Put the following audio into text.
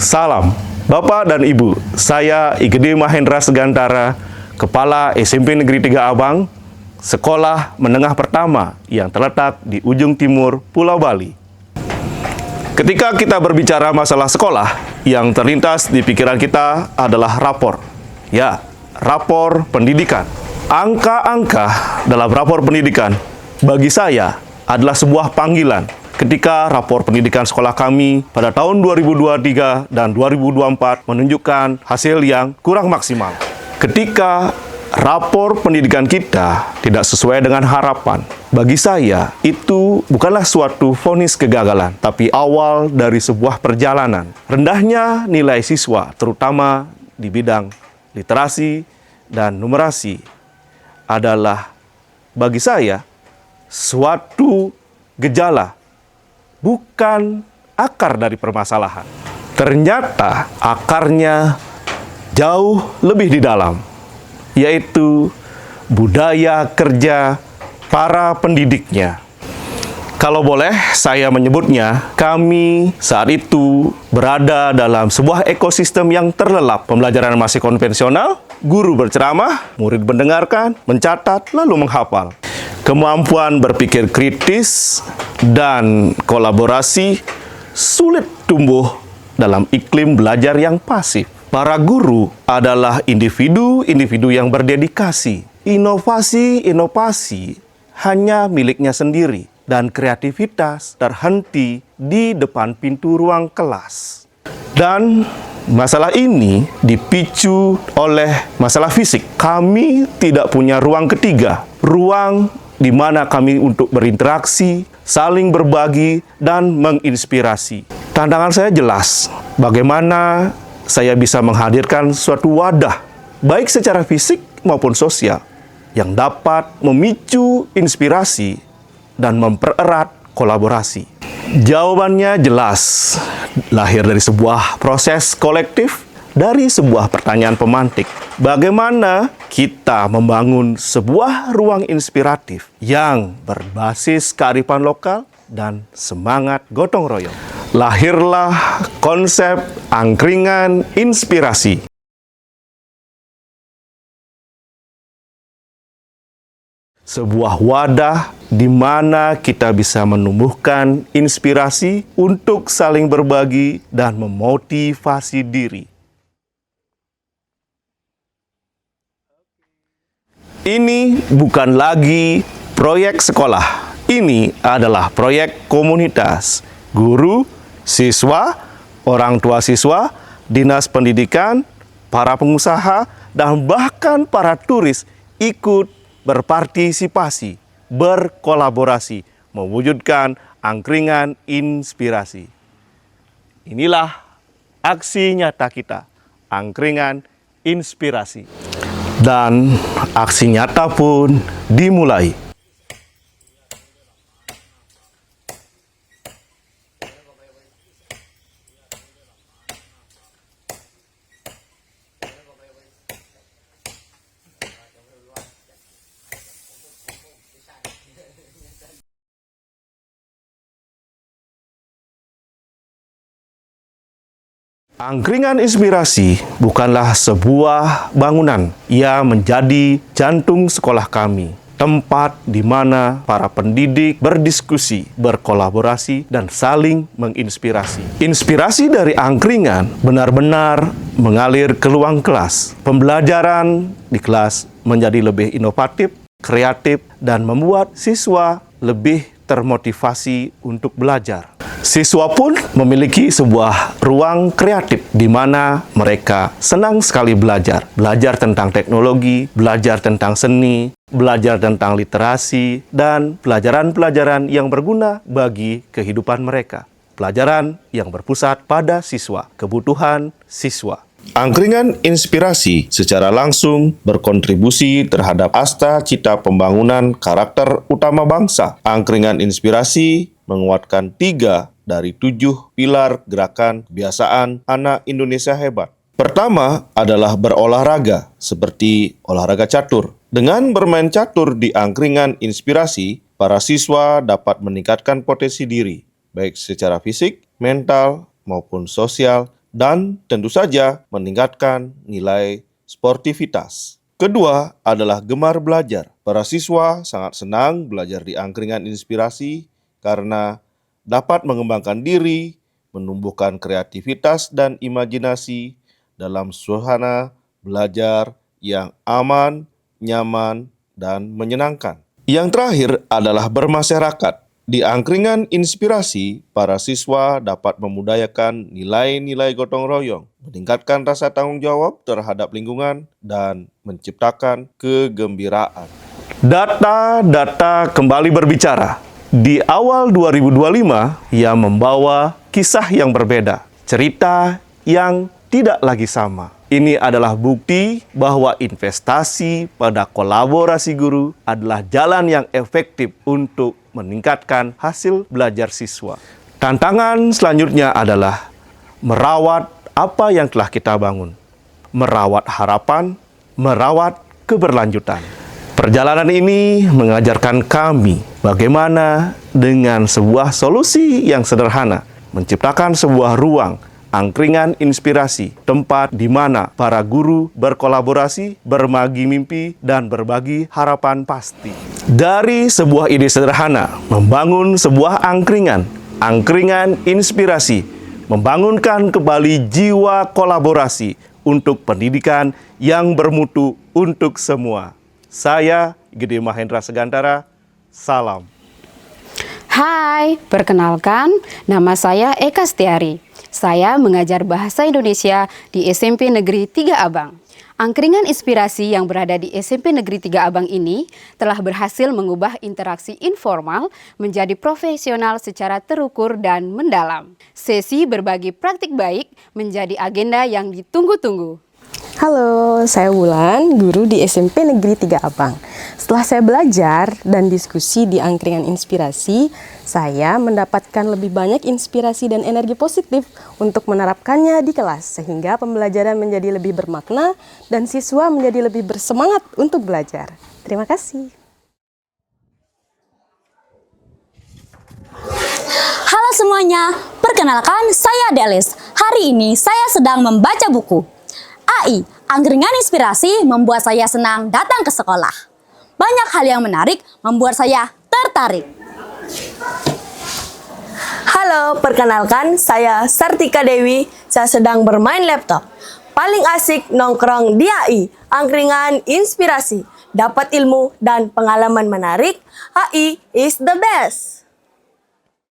Salam, Bapak dan Ibu. Saya Igede Mahendra Segantara, Kepala SMP Negeri 3 Abang, Sekolah Menengah Pertama yang terletak di ujung timur Pulau Bali. Ketika kita berbicara masalah sekolah, yang terlintas di pikiran kita adalah rapor. Ya, rapor pendidikan. Angka-angka dalam rapor pendidikan bagi saya adalah sebuah panggilan. Ketika rapor pendidikan sekolah kami pada tahun 2023 dan 2024 menunjukkan hasil yang kurang maksimal. Ketika rapor pendidikan kita tidak sesuai dengan harapan, bagi saya itu bukanlah suatu vonis kegagalan, tapi awal dari sebuah perjalanan. Rendahnya nilai siswa, terutama di bidang literasi dan numerasi, adalah bagi saya suatu gejala, bukan akar dari permasalahan. Ternyata akarnya jauh lebih di dalam, yaitu budaya kerja para pendidiknya. Kalau boleh saya menyebutnya, kami saat itu berada dalam sebuah ekosistem yang terlelap. Pembelajaran masih konvensional, guru berceramah, murid mendengarkan, mencatat, lalu menghafal. Kemampuan berpikir kritis dan kolaborasi sulit tumbuh dalam iklim belajar yang pasif. Para guru adalah individu-individu yang berdedikasi. Inovasi hanya miliknya sendiri, dan kreativitas terhenti di depan pintu ruang kelas. Dan masalah ini dipicu oleh masalah fisik. Kami tidak punya ruang ketiga, ruang di mana kami untuk berinteraksi, saling berbagi, dan menginspirasi. Tantangan saya jelas, bagaimana saya bisa menghadirkan suatu wadah, baik secara fisik maupun sosial, yang dapat memicu inspirasi dan mempererat kolaborasi. Jawabannya jelas, lahir dari sebuah proses kolektif, dari sebuah pertanyaan pemantik. Bagaimana kita membangun sebuah ruang inspiratif yang berbasis kearifan lokal dan semangat gotong royong? Lahirlah konsep angkringan inspirasi. Sebuah wadah di mana kita bisa menumbuhkan inspirasi untuk saling berbagi dan memotivasi diri. Ini bukan lagi proyek sekolah, ini adalah proyek komunitas. Guru, siswa, orang tua siswa, dinas pendidikan, para pengusaha, dan bahkan para turis ikut berpartisipasi, berkolaborasi, mewujudkan angkringan inspirasi. Inilah aksi nyata kita, angkringan inspirasi. Dan aksi nyata pun dimulai. Angkringan inspirasi bukanlah sebuah bangunan. Ia menjadi jantung sekolah kami. Tempat di mana para pendidik berdiskusi, berkolaborasi, dan saling menginspirasi. Inspirasi dari angkringan benar-benar mengalir ke ruang kelas. Pembelajaran di kelas menjadi lebih inovatif, kreatif, dan membuat siswa lebih termotivasi untuk belajar. Siswa pun memiliki sebuah ruang kreatif di mana mereka senang sekali belajar. Belajar tentang teknologi, belajar tentang seni, belajar tentang literasi, dan pelajaran-pelajaran yang berguna bagi kehidupan mereka. Pelajaran yang berpusat pada siswa, kebutuhan siswa. Angkringan inspirasi secara langsung berkontribusi terhadap asta cita pembangunan karakter utama bangsa. Angkringan inspirasi menguatkan 3 dari 7 pilar gerakan kebiasaan anak Indonesia hebat. Pertama adalah berolahraga, seperti olahraga catur. Dengan bermain catur di angkringan inspirasi, para siswa dapat meningkatkan potensi diri, baik secara fisik, mental, maupun sosial, dan tentu saja meningkatkan nilai sportivitas. Kedua adalah gemar belajar. Para siswa sangat senang belajar di angkringan inspirasi karena dapat mengembangkan diri, menumbuhkan kreativitas dan imajinasi dalam suasana belajar yang aman, nyaman, dan menyenangkan. Yang terakhir adalah bermasyarakat. Di angkringan inspirasi, para siswa dapat memudayakan nilai-nilai gotong royong, meningkatkan rasa tanggung jawab terhadap lingkungan, dan menciptakan kegembiraan. Data-data kembali berbicara. Di awal 2025, ia membawa kisah yang berbeda, cerita yang tidak lagi sama. Ini adalah bukti bahwa investasi pada kolaborasi guru adalah jalan yang efektif untuk meningkatkan hasil belajar siswa. Tantangan selanjutnya adalah merawat apa yang telah kita bangun, merawat harapan, merawat keberlanjutan. Perjalanan ini mengajarkan kami bagaimana dengan sebuah solusi yang sederhana, menciptakan sebuah ruang angkringan inspirasi, tempat di mana para guru berkolaborasi, berbagi mimpi, dan berbagi harapan pasti. Dari sebuah ide sederhana, membangun sebuah angkringan inspirasi, membangunkan kembali jiwa kolaborasi untuk pendidikan yang bermutu untuk semua. Saya, Gede Mahendra Segantara, salam. Hai, perkenalkan, nama saya Eka Setiari. Saya mengajar Bahasa Indonesia di SMP Negeri 3 Abang. Angkringan inspirasi yang berada di SMP Negeri 3 Abang ini telah berhasil mengubah interaksi informal menjadi profesional secara terukur dan mendalam. Sesi berbagi praktik baik menjadi agenda yang ditunggu-tunggu. Halo, saya Wulan, guru di SMP Negeri 3 Abang. Setelah saya belajar dan diskusi di angkringan inspirasi, saya mendapatkan lebih banyak inspirasi dan energi positif untuk menerapkannya di kelas, sehingga pembelajaran menjadi lebih bermakna dan siswa menjadi lebih bersemangat untuk belajar. Terima kasih. Halo semuanya, perkenalkan saya Delis. Hari ini saya sedang membaca buku. AI, Angkringan Inspirasi membuat saya senang datang ke sekolah. Banyak hal yang menarik membuat saya tertarik. Halo, perkenalkan saya Sartika Dewi. Saya sedang bermain laptop. Paling asik nongkrong di AI, Angkringan Inspirasi. Dapat ilmu dan pengalaman menarik, AI is the best.